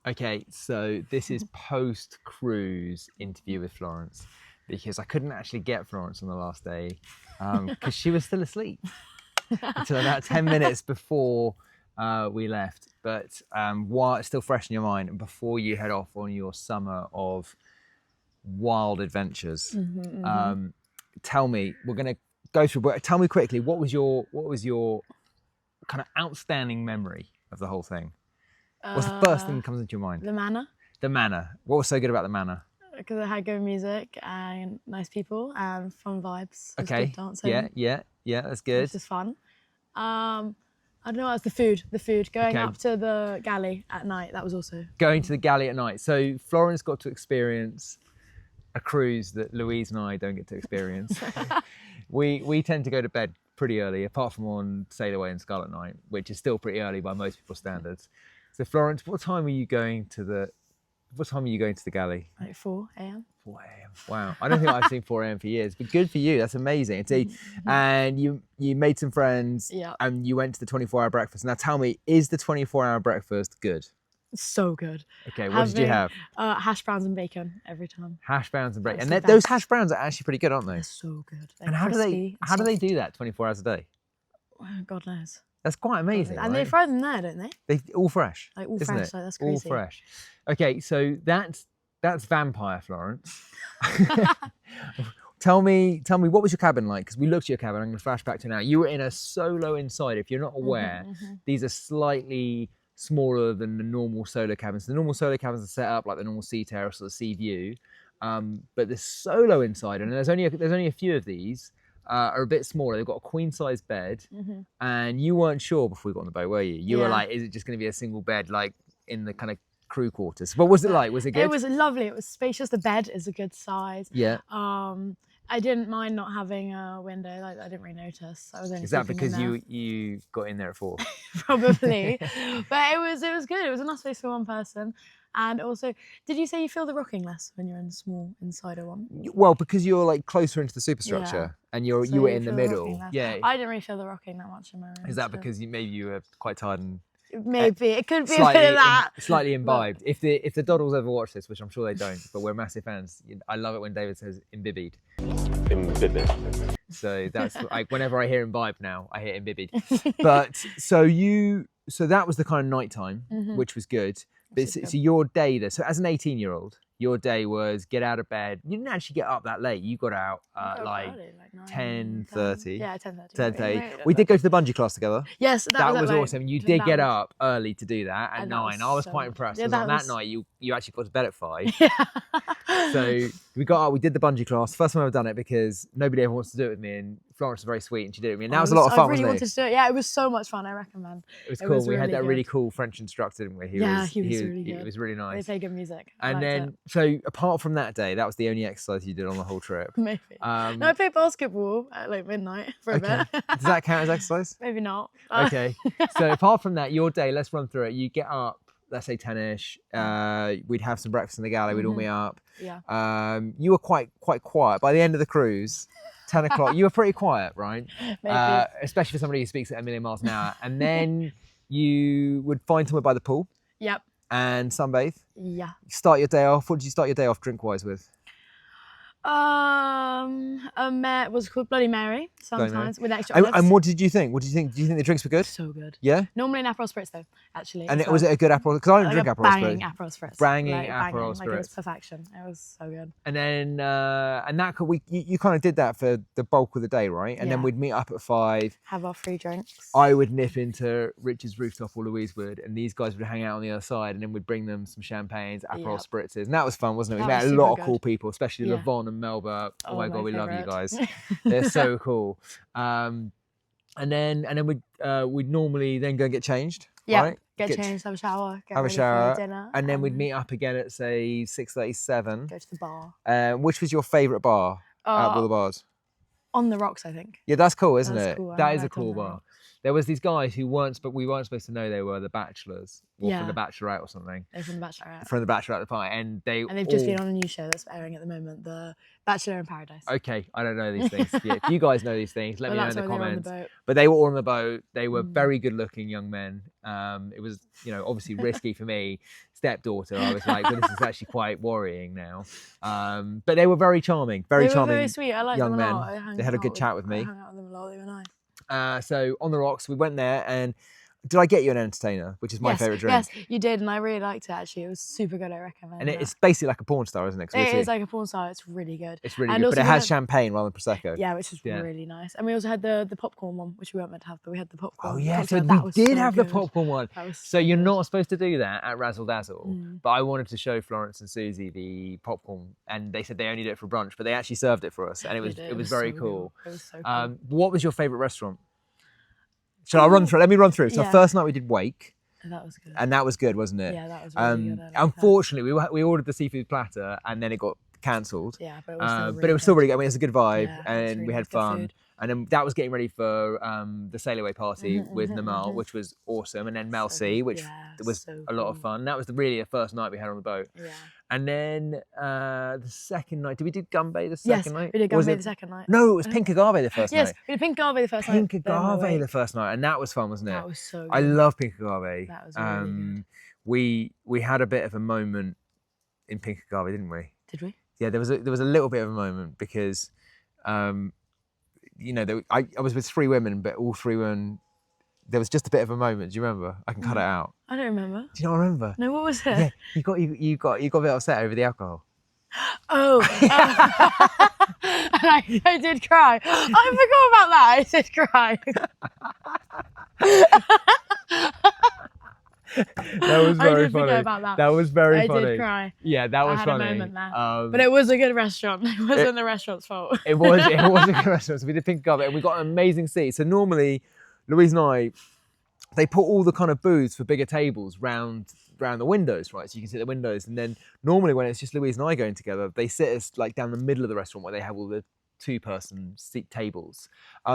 Okay, so this is post-cruise interview with Florence, because I couldn't actually get Florence on the last day because she was still asleep until about 10 minutes before we left. But while it's still fresh in your mind, and before you head off on your summer of wild adventures, tell me, we're going to go through, but tell me quickly, what was your kind of outstanding memory of the whole thing? What's the first thing that comes into your mind? The Manor. The Manor. What was so good about the Manor? Because it had good music and nice people and fun vibes. Okay. Good dancing. Yeah, that's good. Which is fun. I don't know, it's the food. Going up to the galley at night, that was also going to the galley at night. So Florence got to experience a cruise that Louise and I don't get to experience. we tend to go to bed pretty early, apart from on Sail Away and Scarlet Night, which is still pretty early by most people's standards. So Florence, what time are you going to the galley? like 4 a.m. 4 a.m. Wow. I don't think I've seen 4 a.m. for years, but good for you. That's amazing. And you made some friends and you went to the 24-hour breakfast. Now tell me, is the 24-hour breakfast good? So good. Okay, what did you have? Hash browns and bacon every time. Hash browns and bacon. And those hash browns are actually pretty good, aren't they? They're so good. They're and how do they do that 24 hours a day? God knows. That's quite amazing. And they fry them there, don't they? They all fresh. Like all isn't fresh, it? like that's crazy. All fresh. Okay, so that's vampire Florence. Tell me, what was your cabin like? Because we looked at your cabin. I'm going to flash back to now. You were in a solo inside. If you're not aware, these are slightly smaller than the normal solo cabins. The normal solo cabins are set up like the normal sea terrace or the sea view, but the solo inside, and there's only a few of these. Are a bit smaller. They've got a queen size bed, and you weren't sure before we got on the boat, were you? You were like, is it just going to be a single bed like in the kind of crew quarters? What was it like? Was it good? It was lovely. It was spacious. The bed is a good size. Yeah. I didn't mind not having a window. Like I didn't really notice. I was only. Is that because you got in there at 4? Probably, but it was good. It was a nice place for one person. And also, did you say you feel the rocking less when you're in the small insider one? Well, because you're like closer into the superstructure and you were in the middle. Yeah. I didn't really feel the rocking that much in my room. Is that because maybe you were quite tired and maybe it could be a bit of that. Slightly imbibed. If the Doddles ever watch this, which I'm sure they don't, but we're massive fans. I love it when David says imbibbied. Imbibbied. So that's like whenever I hear imbibe now, I hear imbibbied. But so that was the kind of nighttime, which was good. But so your day there, so as an 18-year-old, your day was get out of bed. You didn't actually get up that late. You got out like 10:30. Yeah, 10:30. 10:30. We did go to the bungee class together. Yes, that was awesome. You did get up early to do that at 9. I was quite impressed. Because on that night, you actually got to bed at 5. Yeah. So we got up, we did the bungee class. First time I've ever done it because nobody ever wants to do it with me. And Florence was very sweet and she did it with me. And that was a lot of fun, wasn't it? I really wanted to do it. Yeah, it was so much fun. I recommend. It was cool. We had that really cool French instructor, didn't we? He was really good. It was really nice. They play good music. And then, so apart from that day, that was the only exercise you did on the whole trip? Maybe. No, I played basketball at like midnight for a bit. Does that count as exercise? Maybe not. Okay. So apart from that, your day, let's run through it. You get up, let's say 10ish. We'd have some breakfast in the galley. We'd all meet up. Yeah. You were quite quiet. By the end of the cruise, 10 o'clock, you were pretty quiet, right? Maybe. Especially for somebody who speaks at 1,000,000 miles an hour. And then you would find somewhere by the pool. Yep. And sunbathe. Yeah. Start your day off. What did you start your day off drink-wise with? Was called Bloody Mary sometimes with extra olives. And what did you think? Do you think the drinks were good? So good. Yeah? Normally an Aperol Spritz though, actually. And was it a good Aperol? Because I don't drink Aperol Spritz. Banging Aperol Spritz. Banging Aperol Spritz. Like it was perfection. It was so good. And then, you kind of did that for the bulk of the day, right? And then we'd meet up at 5. Have our free drinks. I would nip into Richard's rooftop, or Louise would, and these guys would hang out on the other side, and then we'd bring them some champagnes, Aperol Spritzes. And that was fun, wasn't it? We met a lot of cool people, especially Lavon and Melba. Oh my God, we love you guys. They're so cool. And then we'd normally then go and get changed. Yeah, right? get changed, have a shower, have a shower, dinner, and then we'd meet up again at say 6:37. Go to the bar. Which was your favourite bar out of all the bars? On the Rocks, I think. Yeah, that's cool, isn't it? Cool. That is a cool bar. there was these guys who we weren't supposed to know they were the Bachelors or Yeah. from the Bachelorette or something. They're from The Bachelorette. From the Bachelorette party, and they've just been on a new show that's airing at the moment, The Bachelor in Paradise. Okay, I don't know these things. Yeah, if you guys know these things, let me know in the comments. The but they were all on the boat. They were very good-looking young men. It was, obviously risky for me, stepdaughter. I was like, well, this is actually quite worrying now. But they were very charming, very charming. Very sweet. I liked young them men. a lot. They had a good chat with me. I hung out with them a lot. They were nice. So on the rocks, we went there, and did I get you an entertainer, which is my favourite drink? Yes, you did, and I really liked it actually. It was super good. I recommend. And it's basically like a porn star, isn't it? It is like a porn star. It's really good. It's really good, but it has champagne rather than prosecco. Yeah, which is really nice. And we also had the popcorn one, which we weren't meant to have, but we had the popcorn. Oh yeah, so we did have the popcorn one. So you're not supposed to do that at Razzle Dazzle, but I wanted to show Florence and Susie the popcorn, and they said they only did it for brunch, but they actually served it for us, and it was very cool. It was so cool. What was your favourite restaurant? Shall I run through? Let me run through. So first night we did Wake. That was good. And that was good, wasn't it? Yeah, that was really good. Unfortunately, we ordered the seafood platter and then it got cancelled. Yeah, but it was still really good. I mean, it was a good vibe, and really we had fun. And then that was getting ready for the sail away party with Namal, which was awesome. And then Mel C, which was a lot of fun. That was really the first night we had on the boat. Yeah. And then the second night, did we do Gumbe the second night? Yes, we did Gumbe the second night. No, it was Pink Agave the first night. Yes, we did Pink Agave the first night. Pink Agave the first night, and that was fun, wasn't it? That was so good. I love Pink Agave. That was really good. We had a bit of a moment in Pink Agave, didn't we? Did we? Yeah, there was a little bit of a moment because, I was with 3 women, but all 3 women. There was just a bit of a moment. Do you remember? I can cut it out. I don't remember. Do you not remember? No, what was it? Yeah, you got a bit upset over the alcohol. Oh, and I did cry. I forgot about that. I did cry. That was very funny. Forget about that. That was very funny. I did cry. Yeah, that was funny. I had a moment there. But it was a good restaurant. It wasn't the restaurant's fault. It was a good restaurant. So we did Pink Agave, and we got an amazing seat. So normally, Louise and I, they put all the kind of booths for bigger tables round the windows, right? So you can sit at the windows. And then normally when it's just Louise and I going together, they sit us like down the middle of the restaurant where they have all the 2-person seat tables.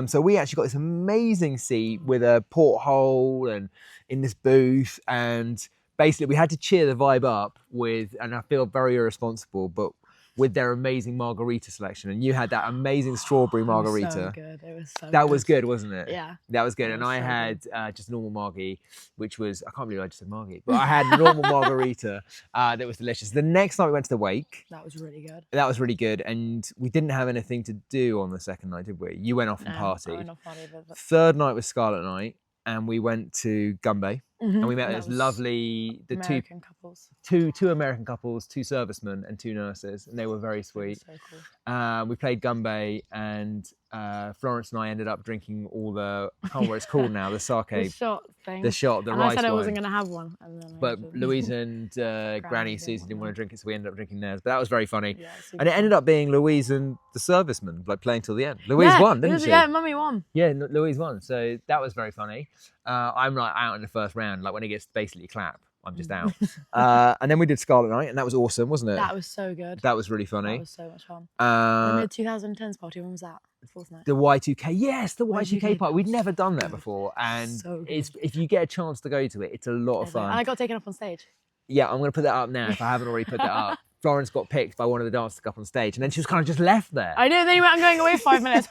So we actually got this amazing seat with a porthole and in this booth. And basically we had to cheer the vibe up with, and I feel very irresponsible, but with their amazing margarita selection. And you had that amazing strawberry margarita. It was so good. It was so good. That was good, wasn't it? Yeah. That was good. And I had just normal margie, which was, I can't believe I just said margie, but I had normal margarita that was delicious. The next night we went to the Wake. That was really good. That was really good. And we didn't have anything to do on the second night, did we? You went off and partied. I went off party, but... Third night was Scarlet Night. And we went to Gumbe, and we met this lovely American couples. Two American couples, 2 servicemen and 2 nurses, and they were very sweet. So cool. We played Gumbe, and Florence and I ended up drinking all the, I can't remember what it's called now, the sake. The shot thing. The shot, the rice I said I wine. wasn't going to have one. But Louise and Granny Susie didn't want to drink it, so we ended up drinking theirs. But that was very funny. Yeah, and it ended up being Louise and the serviceman, like playing till the end. Louise won, didn't she? Yeah, Mummy won. Yeah, Louise won. So that was very funny. I'm like out in the first round, like when it gets basically clap, I'm just out. And then we did Scarlet Night, and that was awesome, wasn't it? That was so good. That was really funny. That was so much fun. The 2010s party, when was that? The 4th night? The Y2K, yes, the Y2K party. We'd never done that before, and so if you get a chance to go to it, it's a lot of fun. And I got taken up on stage. Yeah, I'm going to put that up now if I haven't already put that up. Florence got picked by one of the dancers to go up on stage, and then she was kind of just left there. I know, then he went, I'm going away for 5 minutes.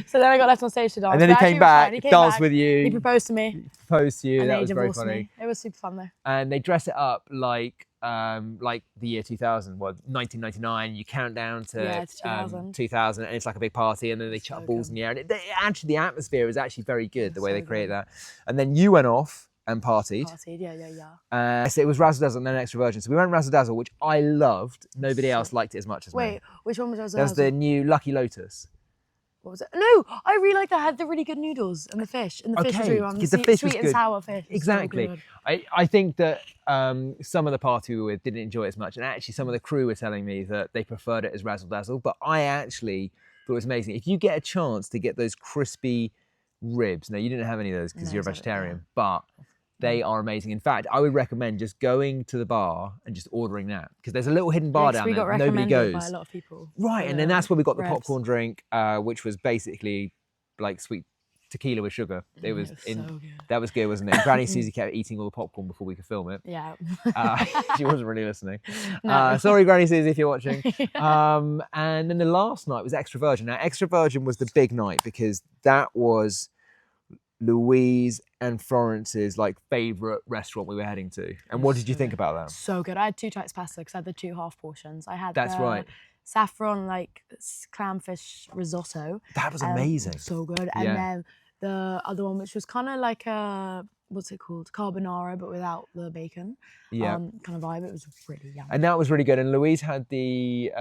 So then I got left on stage to dance. And then he came back, danced with you. He proposed to me. Proposed to you. And that then was very funny. Me. It was super fun though. And they dress it up like the year 2000, 1999. You count down to 2000, and it's like a big party, and then they chuck balls in the air. And actually, the atmosphere is actually very good, the way they create that. And then you went off and partied. So it was Razzle Dazzle and then Extra Virgin. So we went Razzle Dazzle, which I loved. Nobody else liked it as much as me. Wait, which one was Razzle Dazzle? There was the new Lucky Lotus. What was it? No, I really liked that. I had the really good noodles and the fish. And the fish was really well. The fish was sweet good. And sour fish. Exactly. So I think that some of the party we were with didn't enjoy it as much. And actually some of the crew were telling me that they preferred it as Razzle Dazzle. But I actually thought it was amazing. If you get a chance to get those crispy ribs. Now, you didn't have any of those because you're a vegetarian. But they are amazing. In fact, I would recommend just going to the bar and just ordering that, because there's a little hidden bar down there. Nobody goes. By a lot of people. Right, and then that's where we got the popcorn drink, which was basically like sweet tequila with sugar. It was, so good. that was good, wasn't it? And Granny Susie kept eating all the popcorn before we could film it. Yeah. She wasn't really listening. No. Sorry, Granny Susie, if you're watching. Yeah. And then the last night was Extra Virgin. Now, Extra Virgin was the big night because that was Louise and Florence's like favourite restaurant we were heading to. And what did you think about that? So good. I had 2 types of pasta because I had the 2 half portions. I had That's right. saffron like clamfish risotto. That was amazing. So good. And then the other one, which was kind of like a, what's it called? Carbonara, but without the bacon. Yeah. Kind of vibe. It was really yummy. And that was really good. And Louise had the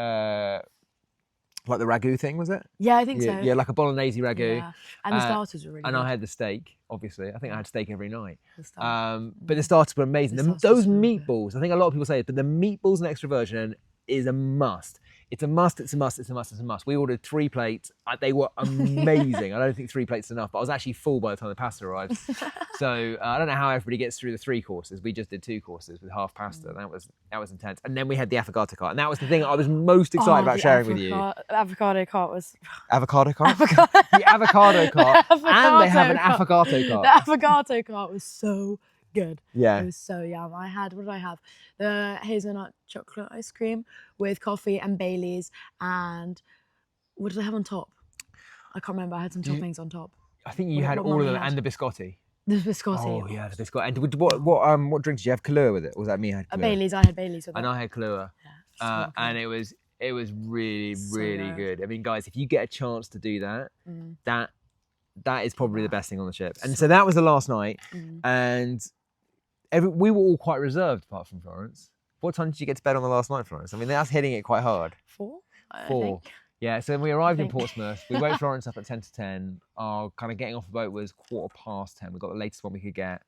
like the ragu thing, was it? Yeah, I think so. Yeah, like a bolognese ragu. Yeah. And the starters were really and good. I had the steak, obviously. I think I had steak every night. The But the starters were amazing. The starters Those were so good. meatballs, I think a lot of people say it, but the meatballs in Extra Virgin is a must. It's a must, it's a must, it's a must, it's a must. We ordered 3 plates. They were amazing. I don't think 3 plates is enough, but I was actually full by the time the pasta arrived. So I don't know how everybody gets through the 3 courses. We just did 2 courses with half pasta. That was intense. And then we had the avocado cart. And that was the thing I was most excited about sharing with you. The avocado cart was... Avocado cart? The avocado cart. And they have an affogato cart. The avocado cart was so good. Yeah. It was so yum. I had, what did I have? The hazelnut chocolate ice cream with coffee and Baileys. And what did I have on top? I can't remember. I had some toppings on top. I think you had all of them and the biscotti. The biscotti. Oh yeah, the biscotti. And what drink did you have? Kahlua with it? Or was that me? I had Kahlua? Baileys. I had Baileys with it. And I had Kahlua. Yeah, so and it was really, So really good. I mean, guys, if you get a chance to do that, that is probably the best thing on the ship. And so that was the last night. And we were all quite reserved apart from Florence. What time did you get to bed on the last night, Florence? I mean, that's hitting it quite hard. 4? 4. Yeah, so when we arrived in Portsmouth, we woke Florence up at 10 to 10. Our kind of getting off the boat was 10:15. We got the latest one we could get.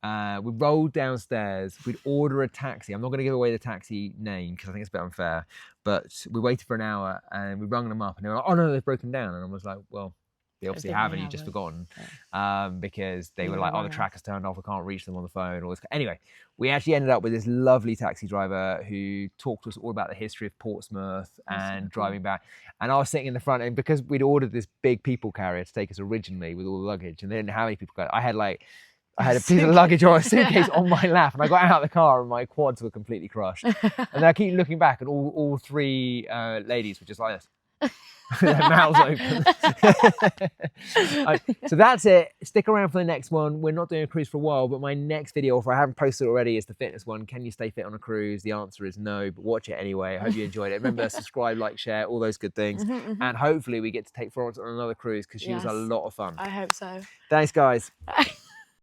We rolled downstairs. We'd order a taxi. I'm not going to give away the taxi name because I think it's a bit unfair. But we waited for an hour and we rung them up and they were like, oh no, they've broken down. And I was like, well, they obviously haven't, you've just forgotten. Because they were like, oh, the tracker's turned off, we can't reach them on the phone. All this. Anyway, we actually ended up with this lovely taxi driver who talked to us all about the history of Portsmouth and driving back. And I was sitting in the front, and because we'd ordered this big people carrier to take us originally with all the luggage, and they didn't have any people carrier, I had a piece of luggage or a suitcase on my lap, and I got out of the car and my quads were completely crushed. And then I keep looking back and all 3 ladies were just like this. Their mouths open. So that's it. Stick around for the next one. We're not doing a cruise for a while, but my next video, if I haven't posted it already, is the fitness one. Can you stay fit on a cruise? The answer is no, but watch it anyway. I hope you enjoyed it. Remember, subscribe, like, share, all those good things. And hopefully we get to take Florence on another cruise because she was a lot of fun. I hope so. Thanks, guys.